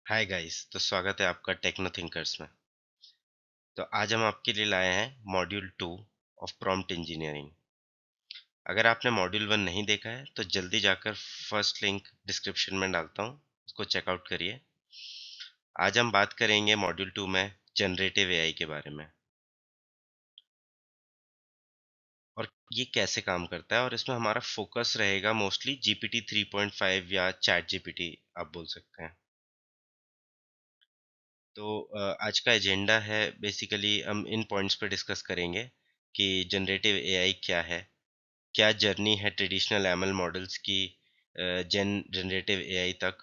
Hi guys. तो स्वागत है आपका टेक्नो थिंकर्स में। तो आज हम आपके लिए लाए हैं मॉड्यूल 2 ऑफ प्रॉम्प्ट इंजीनियरिंग। अगर आपने मॉड्यूल 1 नहीं देखा है तो जल्दी जाकर फर्स्ट लिंक डिस्क्रिप्शन में डालता हूँ, उसको चेकआउट करिए। आज हम बात करेंगे मॉड्यूल 2 में जनरेटिव एआई के बारे में और ये कैसे काम करता है, और इसमें हमारा फोकस रहेगा मोस्टली जीपीटी 3.5 या चैट जीपीटी आप बोल सकते हैं। तो आज का एजेंडा है, बेसिकली हम इन पॉइंट्स पे डिस्कस करेंगे कि जनरेटिव एआई क्या है, क्या जर्नी है ट्रेडिशनल एमएल मॉडल्स की जनरेटिव एआई तक,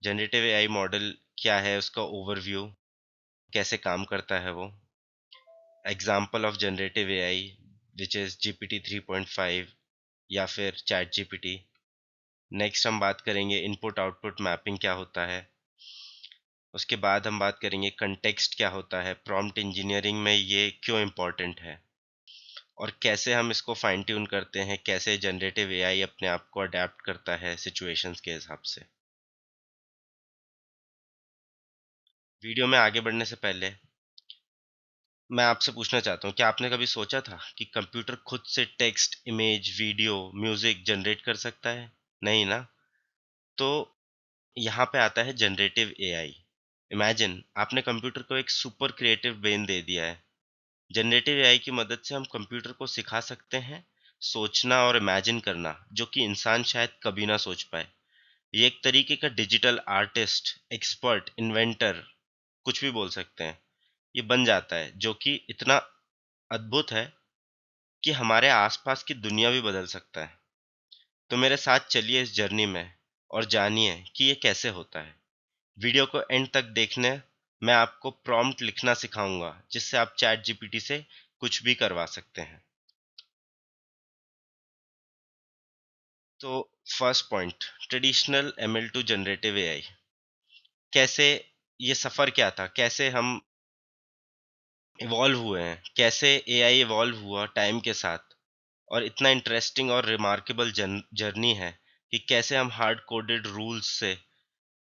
जनरेटिव एआई मॉडल क्या है, उसका ओवरव्यू, कैसे काम करता है वो, example of generative AI which is GPT 3.5 या फिर चैट जीपीटी। नेक्स्ट हम बात करेंगे इनपुट आउटपुट मैपिंग क्या होता है। उसके बाद हम बात करेंगे कंटेक्स्ट क्या होता है, प्रॉम्प्ट इंजीनियरिंग में ये क्यों इम्पोर्टेंट है, और कैसे हम इसको फाइन ट्यून करते हैं, कैसे जनरेटिव एआई अपने आप को अडेप्ट करता है सिचुएशंस के हिसाब से। वीडियो में आगे बढ़ने से पहले मैं आपसे पूछना चाहता हूँ, क्या आपने कभी सोचा था कि कंप्यूटर खुद से text, image, video, music generate कर सकता है? नहीं ना? तो यहाँ पे आता है जनरेटिव एआई। इमेजिन आपने कंप्यूटर को एक सुपर क्रिएटिव ब्रेन दे दिया है। जनरेटिव एआई की मदद से हम कंप्यूटर को सिखा सकते हैं सोचना और इमेजिन करना, जो कि इंसान शायद कभी ना सोच पाए। ये एक तरीके का डिजिटल आर्टिस्ट, एक्सपर्ट, इन्वेंटर, कुछ भी बोल सकते हैं, ये बन जाता है, जो कि इतना अद्भुत है कि हमारे आसपास की दुनिया भी बदल सकता है। तो मेरे साथ चलिए इस जर्नी में और जानिए कि ये कैसे होता है। वीडियो को एंड तक देखने मैं आपको प्रॉम्प्ट लिखना सिखाऊंगा, जिससे आप चैट जीपीटी से कुछ भी करवा सकते हैं। तो first point, traditional ML to generative AI. कैसे ये सफ़र क्या था, कैसे हम इवॉल्व हुए हैं, कैसे एआई इवॉल्व हुआ टाइम के साथ, और इतना इंटरेस्टिंग और रिमार्केबल जर्नी है कि कैसे हम हार्ड कोडेड रूल्स से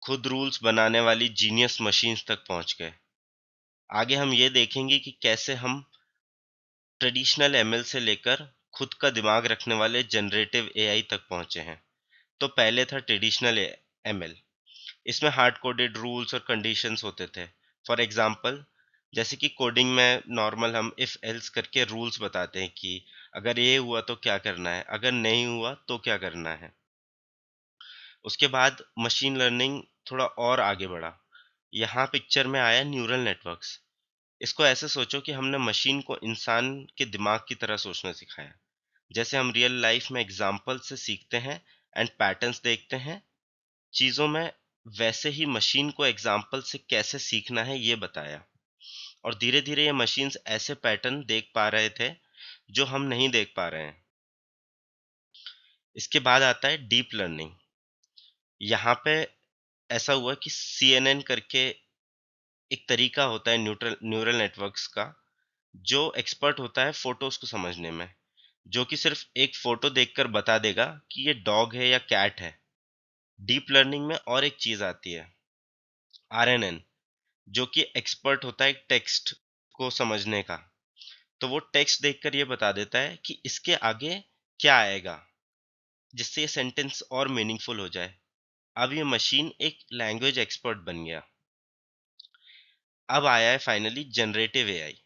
खुद रूल्स बनाने वाली जीनियस मशीन्स तक पहुंच गए। आगे हम ये देखेंगे कि कैसे हम ट्रेडिशनल एमएल से लेकर खुद का दिमाग रखने वाले जनरेटिव एआई तक पहुंचे हैं। तो पहले था ट्रेडिशनल एमएल। इसमें हार्ड कोडेड रूल्स और कंडीशंस होते थे। फॉर एग्जांपल, जैसे कि कोडिंग में नॉर्मल हम इफ एल्स करके रूल्स बताते हैं कि अगर ये हुआ तो क्या करना है, अगर नहीं हुआ तो क्या करना है। उसके बाद मशीन लर्निंग थोड़ा और आगे बढ़ा। यहाँ पिक्चर में आया न्यूरल नेटवर्क्स। इसको ऐसे सोचो कि हमने मशीन को इंसान के दिमाग की तरह सोचना सिखाया। जैसे हम रियल लाइफ में एग्जाम्पल से सीखते हैं एंड पैटर्न्स देखते हैं चीज़ों में, वैसे ही मशीन को एग्जाम्पल से कैसे सीखना है ये बताया। और धीरे धीरे ये मशीन्स ऐसे पैटर्न देख पा रहे थे जो हम नहीं देख पा रहे हैं। इसके बाद आता है डीप लर्निंग। यहाँ पे ऐसा हुआ कि CNN करके एक तरीका होता है न्यूट्रल न्यूरल नेटवर्क्स का, जो एक्सपर्ट होता है फोटोज को समझने में, जो कि सिर्फ एक फोटो देखकर बता देगा कि ये डॉग है या कैट है। डीप लर्निंग में और एक चीज आती है, RNN, जो कि एक्सपर्ट होता है टेक्स्ट को समझने का। तो वो टेक्स्ट देखकर ये बता देता है कि इसके आगे क्या आएगा, जिससे ये सेंटेंस और मीनिंगफुल हो जाए। अब ये मशीन एक लैंग्वेज एक्सपर्ट बन गया। अब आया है फाइनली जनरेटिव एआई।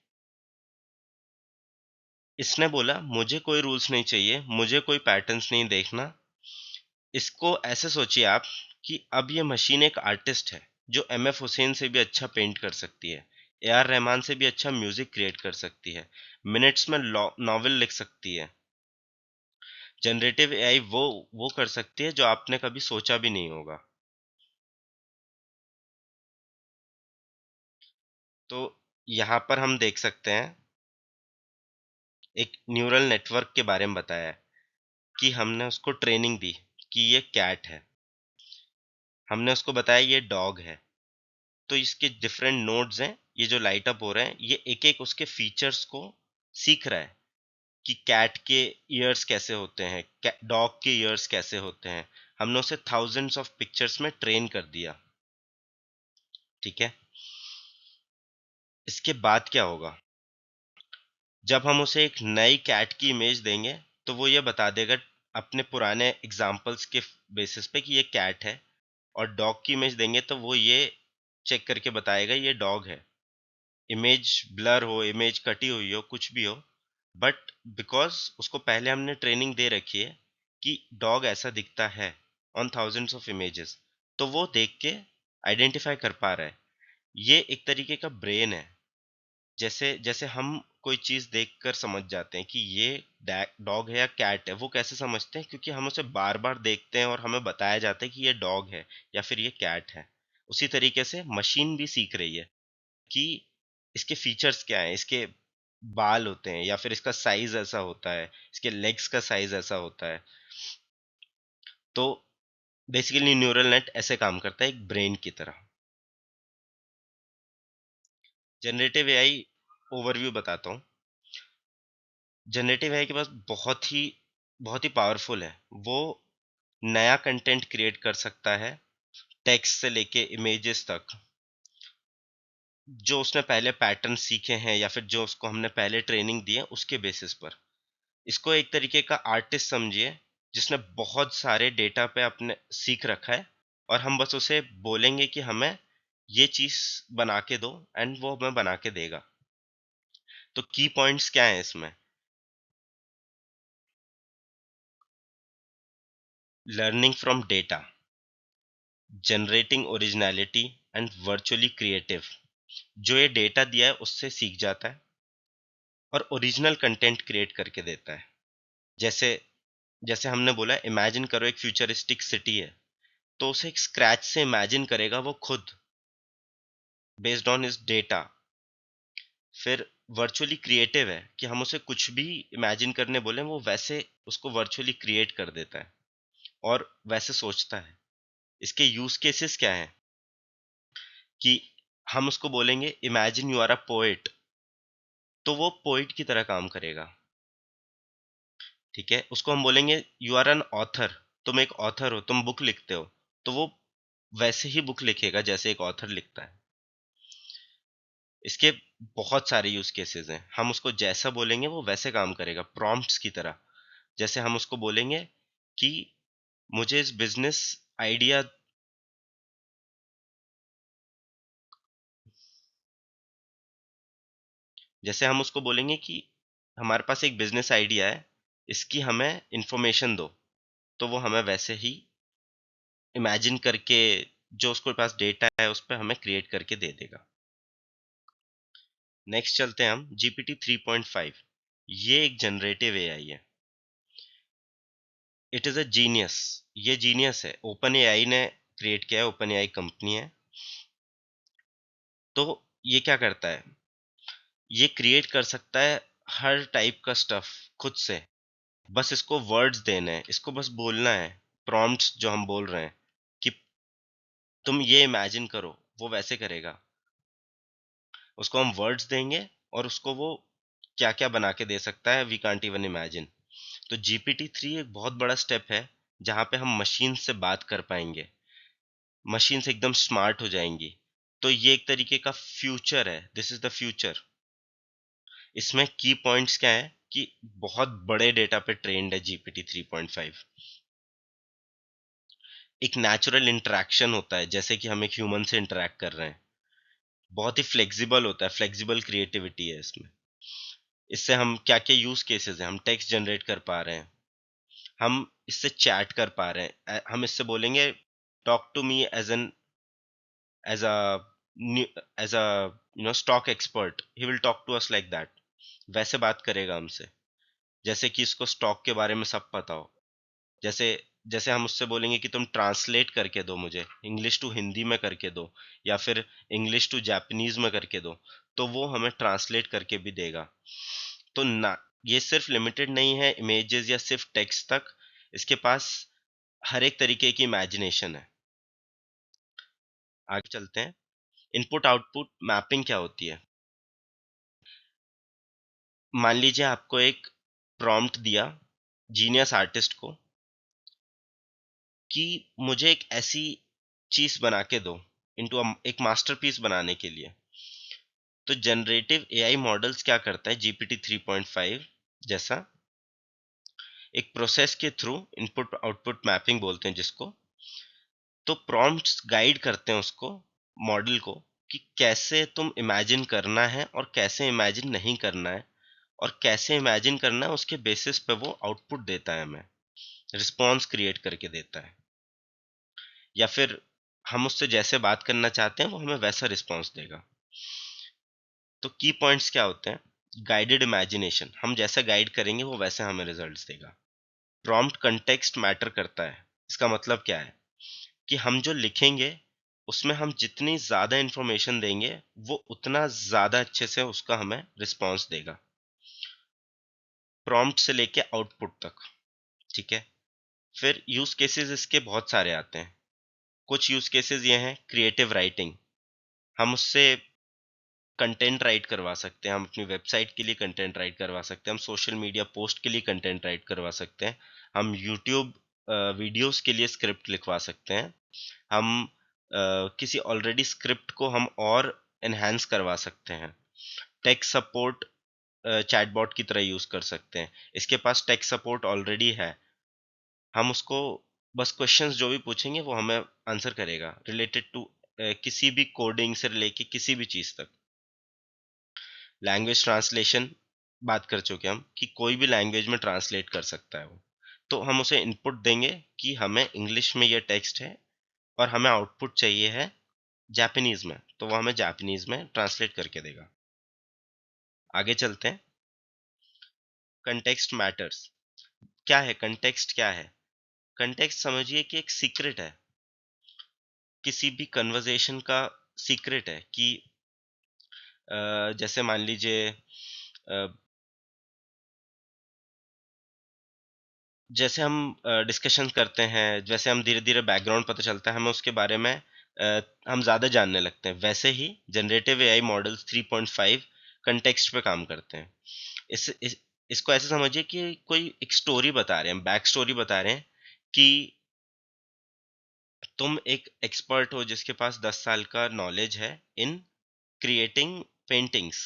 इसने बोला मुझे कोई रूल्स नहीं चाहिए, मुझे कोई पैटर्न्स नहीं देखना। इसको ऐसे सोचिए आप कि अब ये मशीन एक आर्टिस्ट है, जो MF हुसैन से भी अच्छा पेंट कर सकती है, AR रहमान से भी अच्छा म्यूजिक क्रिएट कर सकती है, मिनट्स में नॉवेल लिख सकती है। जनरेटिव एआई वो कर सकती है जो आपने कभी सोचा भी नहीं होगा। तो यहाँ पर हम देख सकते हैं एक न्यूरल नेटवर्क के बारे में बताया है कि हमने उसको ट्रेनिंग दी कि ये कैट है, हमने उसको बताया ये डॉग है। तो इसके डिफरेंट नोड्स हैं, ये जो लाइट अप हो रहे हैं, ये एक एक उसके फीचर्स को सीख रहा है कि कैट के ईयर्स कैसे होते हैं, डॉग के ईयर्स कैसे होते हैं। हमने उसे थाउजेंड्स ऑफ पिक्चर्स में ट्रेन कर दिया। ठीक है। इसके बाद क्या होगा, जब हम उसे एक नई कैट की इमेज देंगे तो वो ये बता देगा अपने पुराने एग्जाम्पल्स के बेसिस पे कि ये कैट है, और डॉग की इमेज देंगे तो वो ये चेक करके बताएगा ये डॉग है। इमेज ब्लर हो, इमेज कटी हुई हो, कुछ भी हो, बट बिकॉज उसको पहले हमने ट्रेनिंग दे रखी है कि डॉग ऐसा दिखता है ऑन थाउजेंड्स ऑफ इमेजेस, तो वो देख के आइडेंटिफाई कर पा रहा है। ये एक तरीके का ब्रेन है। जैसे जैसे हम कोई चीज देखकर समझ जाते हैं कि ये डॉग है या कैट है, वो कैसे समझते हैं, क्योंकि हम उसे बार बार देखते हैं और हमें बताया जाता है कि ये डॉग है या फिर ये कैट है। उसी तरीके से मशीन भी सीख रही है कि इसके फीचर्स क्या हैं, इसके बाल होते हैं या फिर इसका साइज ऐसा होता है, इसके लेग्स का साइज ऐसा होता है। तो बेसिकली न्यूरल नेट ऐसे काम करता है, एक ब्रेन की तरह। जनरेटिव एआई ओवरव्यू बताता हूँ। जनरेटिव एआई के पास बहुत ही पावरफुल है। वो नया कंटेंट क्रिएट कर सकता है, टेक्स्ट से लेके इमेजेस तक, जो उसने पहले पैटर्न सीखे हैं या फिर जो उसको हमने पहले ट्रेनिंग दी है उसके बेसिस पर। इसको एक तरीके का आर्टिस्ट समझिए जिसने बहुत सारे डेटा पे अपने सीख रखा है, और हम बस उसे बोलेंगे कि हमें ये चीज बना के दो एंड वो हमें बना के देगा। तो की पॉइंट्स क्या है इसमें? Learning from data, generating originality and virtually creative. जो ये डेटा दिया है उससे सीख जाता है और ओरिजिनल कंटेंट क्रिएट करके देता है। जैसे जैसे हमने बोला, इमेजिन करो एक फ्यूचरिस्टिक सिटी है, तो उसे एक स्क्रैच से इमेजिन करेगा वो खुद, बेस्ड ऑन इस डेटा। फिर वर्चुअली क्रिएटिव है कि हम उसे कुछ भी इमेजिन करने बोले वो वैसे उसको वर्चुअली क्रिएट कर देता है और वैसे सोचता है। इसके यूज केसेस क्या हैं कि हम उसको बोलेंगे imagine you are a poet, तो वो पोइट की तरह काम करेगा। ठीक है, उसको हम बोलेंगे यू आर एन ऑथर, तुम एक ऑथर हो, तुम बुक लिखते हो, तो वो वैसे ही बुक लिखेगा जैसे एक ऑथर लिखता है। इसके बहुत सारे यूज केसेस हैं, हम उसको जैसा बोलेंगे वो वैसे काम करेगा, प्रॉम्प्ट्स की तरह। जैसे हम उसको बोलेंगे कि मुझे इस बिजनेस आइडिया, जैसे हम उसको बोलेंगे कि हमारे पास एक बिजनेस आइडिया है, इसकी हमें इंफॉर्मेशन दो, तो वो हमें वैसे ही इमेजिन करके जो उसके पास डेटा है उस पर हमें क्रिएट करके दे देगा। नेक्स्ट चलते हैं हम जीपीटी 3.5। ये एक जनरेटिव एआई है। It is a genius. ये जीनियस है, ओपन एआई ने क्रिएट किया है, ओपन एआई कंपनी है। तो ये क्या करता है, ये क्रिएट कर सकता है हर टाइप का स्टफ खुद से। बस इसको वर्ड्स देने हैं, इसको बस बोलना है, प्रॉम्प्ट्स जो हम बोल रहे हैं कि तुम ये इमेजिन करो, वो वैसे करेगा। उसको हम वर्ड्स देंगे और उसको वो क्या क्या बना के दे सकता है, वी कांट इवन इमेजिन। तो जीपीटी 3 एक बहुत बड़ा स्टेप है जहाँ पे हम मशीन से बात कर पाएंगे, मशीन से एकदम स्मार्ट हो जाएंगी। तो ये एक तरीके का फ्यूचर है, दिस इज द फ्यूचर। इसमें की पॉइंट्स क्या है कि बहुत बड़े डेटा पे ट्रेंड है जीपीटी 3.5। एक नेचुरल इंटरेक्शन होता है, जैसे कि हम एक ह्यूमन से इंटरेक्ट कर रहे हैं। बहुत ही फ्लेक्सिबल होता है, फ्लेक्सिबल क्रिएटिविटी है इसमें। इससे हम क्या क्या यूज केसेस हैं, हम टेक्स्ट जनरेट कर पा रहे हैं, हम इससे चैट कर पा रहे हैं, हम इससे बोलेंगे talk to me as a as a stock expert, he will talk to us like that. वैसे बात करेगा हमसे जैसे कि इसको स्टॉक के बारे में सब पता हो। जैसे जैसे हम उससे बोलेंगे कि तुम ट्रांसलेट करके दो, मुझे इंग्लिश टू हिंदी में करके दो या फिर इंग्लिश टू जापानीज में करके दो, तो वो हमें ट्रांसलेट करके भी देगा। तो ना, ये सिर्फ लिमिटेड नहीं है इमेजेस या सिर्फ टेक्स्ट तक, इसके पास हर एक तरीके की इमेजिनेशन है। आगे चलते हैं। इनपुट आउटपुट मैपिंग क्या होती है? मान लीजिए आपको एक प्रॉम्प्ट दिया जीनियस आर्टिस्ट को कि मुझे एक ऐसी चीज बना के दो, इनटू एक मास्टरपीस बनाने के लिए। तो जनरेटिव एआई मॉडल्स क्या करता है, जीपीटी 3.5 जैसा, एक प्रोसेस के थ्रू इनपुट आउटपुट मैपिंग बोलते हैं जिसको, तो प्रॉम्प्ट्स गाइड करते हैं उसको, मॉडल को, कि कैसे तुम इमेजिन करना है और कैसे इमेजिन नहीं करना है, और कैसे इमेजिन करना है उसके बेसिस पे वो आउटपुट देता है, हमें रिस्पॉन्स क्रिएट करके देता है, या फिर हम उससे जैसे बात करना चाहते हैं वो हमें वैसा रिस्पॉन्स देगा। तो की पॉइंट्स क्या होते हैं, गाइडेड इमेजिनेशन, हम जैसा गाइड करेंगे वो वैसे हमें रिजल्ट्स देगा। प्रॉम्प्ट कंटेक्स्ट मैटर करता है, इसका मतलब क्या है कि हम जो लिखेंगे उसमें हम जितनी ज़्यादा इंफॉर्मेशन देंगे वो उतना ज़्यादा अच्छे से उसका हमें रिस्पॉन्स देगा, प्रॉम्प्ट से लेके आउटपुट तक। ठीक है, फिर यूज़ केसेस इसके बहुत सारे आते हैं। कुछ यूज़ केसेस ये हैं, क्रिएटिव राइटिंग, हम उससे कंटेंट राइट करवा सकते हैं, हम अपनी वेबसाइट के लिए कंटेंट राइट करवा सकते हैं, हम सोशल मीडिया पोस्ट के लिए कंटेंट राइट करवा सकते हैं, हम यूट्यूब वीडियोस के लिए स्क्रिप्ट लिखवा सकते हैं, हम किसी ऑलरेडी स्क्रिप्ट को हम और एनहांस करवा सकते हैं, टेक सपोर्ट चैटबॉट की तरह यूज कर सकते हैं, इसके पास टेक सपोर्ट ऑलरेडी है, हम उसको बस क्वेश्चंस जो भी पूछेंगे वो हमें आंसर करेगा रिलेटेड टू किसी भी कोडिंग से लेके किसी भी चीज तक। लैंग्वेज ट्रांसलेशन बात कर चुके हम कि कोई भी लैंग्वेज में ट्रांसलेट कर सकता है वो, तो हम उसे इनपुट देंगे कि हमें इंग्लिश में ये टेक्स्ट है और हमें आउटपुट चाहिए है जापानीज में, तो वो हमें जापानीज में ट्रांसलेट करके देगा। आगे चलते हैं, कंटेक्स्ट मैटर्स। क्या है कंटेक्स्ट, क्या है कंटेक्स्ट, समझिए कि एक सीक्रेट है, किसी भी कन्वर्सेशन का सीक्रेट है कि जैसे मान लीजिए जैसे हम डिस्कशन करते हैं, जैसे हम धीरे धीरे बैकग्राउंड पता चलता है हमें उसके बारे में, हम ज़्यादा जानने लगते हैं, वैसे ही जनरेटिव एआई मॉडल्स 3.5 कंटेक्स्ट पे काम करते हैं। इसको ऐसे समझिए कि कोई एक स्टोरी बता रहे हैं, बैक स्टोरी बता रहे हैं कि तुम एक एक्सपर्ट हो जिसके पास 10 साल का नॉलेज है इन क्रिएटिंग पेंटिंग्स,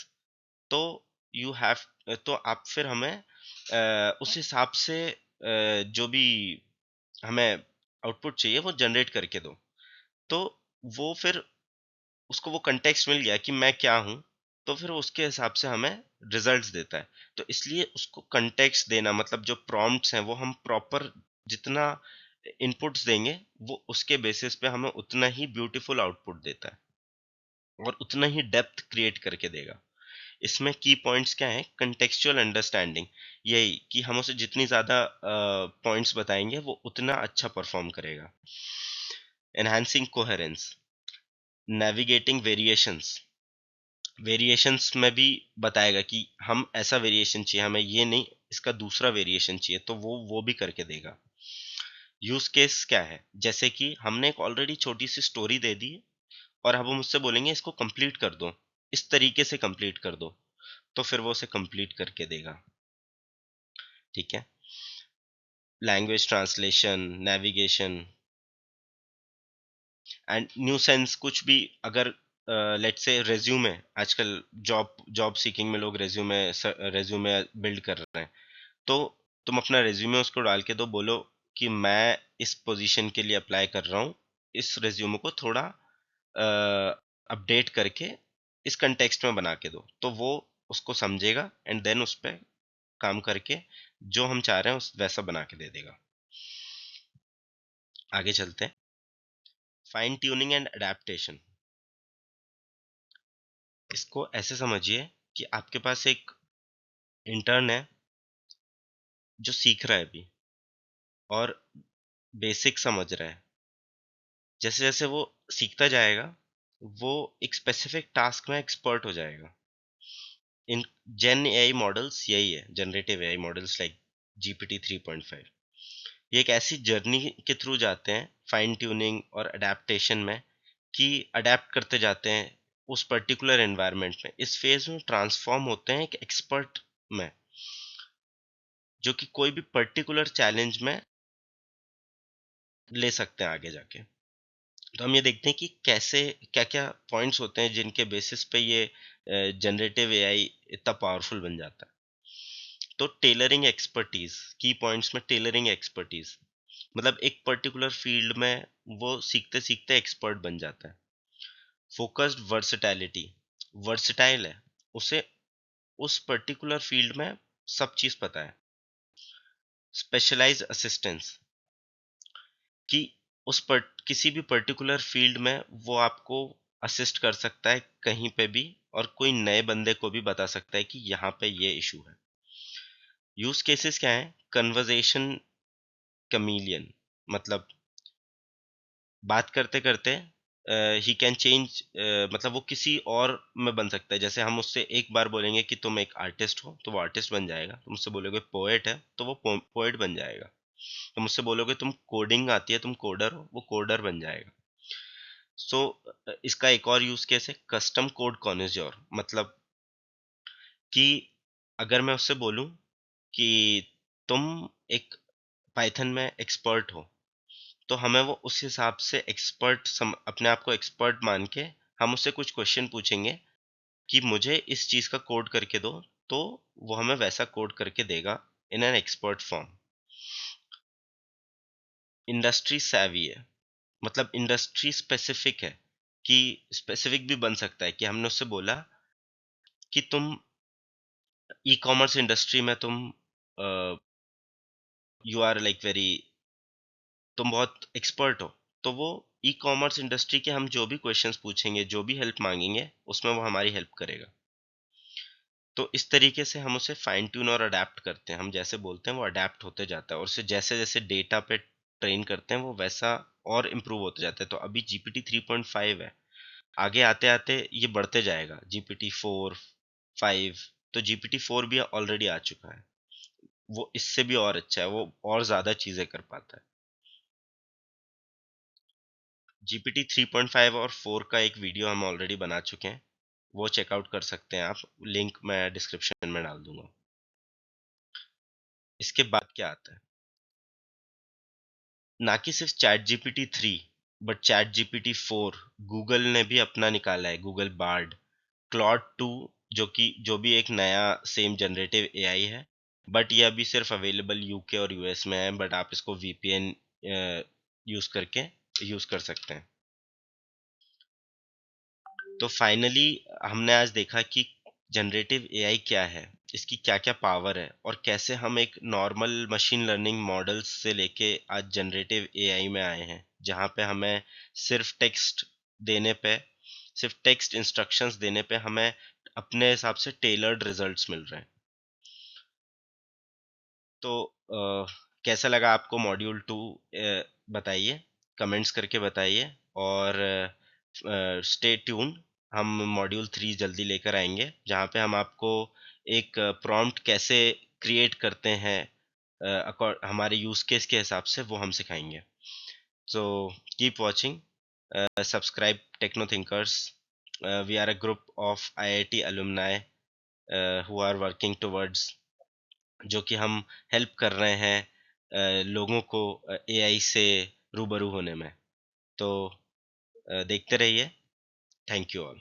तो यू हैव, तो आप फिर हमें उस हिसाब से जो भी हमें आउटपुट चाहिए वो जनरेट करके दो। तो वो फिर उसको वो कंटेक्स्ट मिल गया कि मैं क्या हूँ, तो फिर उसके हिसाब से हमें रिजल्ट्स देता है। तो इसलिए उसको कंटेक्स्ट देना, मतलब जो प्रॉम्प्ट्स हैं वो हम प्रॉपर जितना इनपुट्स देंगे वो उसके बेसिस पे हमें उतना ही ब्यूटीफुल आउटपुट देता है और उतना ही डेप्थ क्रिएट करके देगा। इसमें की पॉइंट्स क्या हैं, कंटेक्चुअल अंडरस्टैंडिंग, यही कि हम उसे जितनी ज़्यादा पॉइंट्स बताएंगे वो उतना अच्छा परफॉर्म करेगा। Enhancing coherence, navigating variations, variations में भी बताएगा कि हम ऐसा वेरिएशन चाहिए हमें, ये नहीं इसका दूसरा वेरिएशन चाहिए, तो वो भी करके देगा। यूज केस क्या है, जैसे कि हमने एक ऑलरेडी छोटी सी स्टोरी दे दी और अब हम उससे बोलेंगे इसको कंप्लीट कर दो, इस तरीके से कंप्लीट कर दो, तो फिर वो उसे कंप्लीट करके देगा। ठीक है, language translation, navigation and new sense, कुछ भी अगर लेट्स से रेज्यूमे, आजकल जॉब सीकिंग में लोग रेज्यूमे बिल्ड कर रहे हैं, तो तुम अपना रेज्यूमे उसको डाल के दो, बोलो कि मैं इस पोजीशन के लिए अप्लाई कर रहा हूँ, इस रेज्यूमे को थोड़ा अपडेट करके इस कंटेक्स्ट में बना के दो, तो वो उसको समझेगा एंड देन उस पर काम करके जो हम चाह रहे हैं उस वैसा बना के दे देगा। आगे चलते हैं, फाइन ट्यूनिंग एंड अडेप्टेशन। इसको ऐसे समझिए कि आपके पास एक इंटर्न है जो सीख रहा है अभी और बेसिक समझ रहा है, जैसे जैसे वो सीखता जाएगा वो एक स्पेसिफिक टास्क में एक्सपर्ट हो जाएगा। इन जेन एआई मॉडल्स यही है, generative AI models like GPT 3.5, ये एक ऐसी जर्नी के थ्रू जाते हैं फाइन ट्यूनिंग और अडेप्टेशन में, कि अडेप्ट करते जाते हैं उस पर्टिकुलर एनवायरनमेंट में, इस फेज में ट्रांसफॉर्म होते हैं एक एक्सपर्ट में, जो कि कोई भी पर्टिकुलर चैलेंज में ले सकते हैं आगे जाके। तो हम ये देखते हैं कि कैसे क्या क्या पॉइंट्स होते हैं जिनके बेसिस पे ये जनरेटिव एआई इतना पावरफुल बन जाता है। तो टेलरिंग एक्सपर्टीज, की पॉइंट्स में टेलरिंग एक्सपर्टीज मतलब एक पर्टिकुलर फील्ड में वो सीखते सीखते एक्सपर्ट बन जाता है। फोकस्ड वर्सटैलिटी, वर्सटाइल है, उसे उस पर्टिकुलर फील्ड में सब चीज पता है। स्पेशलाइज असिस्टेंस, कि किसी भी पर्टिकुलर फील्ड में वो आपको असिस्ट कर सकता है कहीं पे भी, और कोई नए बंदे को भी बता सकता है कि यहाँ पे ये इशू है। यूज केसेस क्या है? कन्वर्जेशन कमीलियन, मतलब बात करते करते ही कैन चेंज, मतलब वो किसी और में बन सकता है। जैसे हम उससे एक बार बोलेंगे कि तुम एक आर्टिस्ट हो तो वो आर्टिस्ट बन जाएगा, तुम उससे बोलोगे पोएट है तो वो पोएट बन जाएगा, तुम मुझसे बोलोगे तुम कोडिंग आती है, तुम कोडर हो, वो कोडर बन जाएगा। सो इसका एक और यूज केस है कस्टम कोड कॉन्ज्योर, मतलब कि अगर मैं उससे बोलूं कि तुम एक पाइथन में एक्सपर्ट हो, तो हमें वो उस हिसाब से अपने आप को एक्सपर्ट मान के हम उससे कुछ क्वेश्चन पूछेंगे कि मुझे इस चीज का कोड करके दो, तो वो हमें वैसा कोड करके देगा in an expert form. Industry savvy है, मतलब इंडस्ट्री स्पेसिफिक है, कि स्पेसिफिक भी बन सकता है कि हमने उससे बोला कि तुम ई कॉमर्स इंडस्ट्री में यू आर लाइक वेरी, तुम बहुत एक्सपर्ट हो, तो वो ई कॉमर्स इंडस्ट्री के हम जो भी क्वेश्चंस पूछेंगे, जो भी हेल्प मांगेंगे, उसमें वो हमारी हेल्प करेगा। तो इस तरीके से हम उसे फाइन ट्यून और अडेप्ट करते हैं, हम जैसे बोलते हैं वो अडेप्ट होते जाता है, और उसे जैसे जैसे डेटा पे ट्रेन करते हैं वो वैसा और इम्प्रूव होते जाता है। तो अभी जीपीटी 3.5 है, आगे आते आते ये बढ़ते जाएगा, जीपीटी 4, 5। तो जीपीटी 4 भी ऑलरेडी आ चुका है, वो इससे भी और अच्छा है, वो और ज्यादा चीजें कर पाता है। जीपीटी 3.5 और 4 का एक वीडियो हम ऑलरेडी बना चुके हैं, वो चेकआउट कर सकते हैं आप, लिंक मैं डिस्क्रिप्शन में डाल दूंगा। इसके बाद क्या आता है? ना कि सिर्फ chat GPT 3, but chat GPT 4 Google ने भी अपना निकाला है, गूगल बार्ड, क्लॉड 2, जो भी एक नया सेम जनरेटिव एआई है, बट ये अभी सिर्फ अवेलेबल यूके और यूएस में है, बट आप इसको वीपीएन यूज करके यूज कर सकते हैं। तो फाइनली हमने आज देखा कि जनरेटिव एआई क्या है, इसकी क्या क्या पावर है, और कैसे हम एक नॉर्मल मशीन लर्निंग मॉडल्स से लेके आज जनरेटिव एआई में आए हैं, जहाँ पे हमें सिर्फ टेक्स्ट देने पे, सिर्फ टेक्स्ट इंस्ट्रक्शंस देने पे हमें अपने हिसाब से टेलर्ड रिजल्ट्स मिल रहे हैं। तो कैसा लगा आपको मॉड्यूल 2? बताइए, कमेंट्स करके बताइए, और स्टे ट्यून, हम मॉड्यूल 3 जल्दी लेकर आएंगे, जहाँ पे हम आपको एक प्रॉम्प्ट कैसे क्रिएट करते हैं हमारे यूज केस के हिसाब से, वो हम सिखाएंगे। So keep watching, subscribe Techno Thinkers. We are a group of IIT alumni who are working towards, जो कि हम हेल्प कर रहे हैं लोगों को एआई से रूबरू होने में। तो देखते रहिए। Thank you all.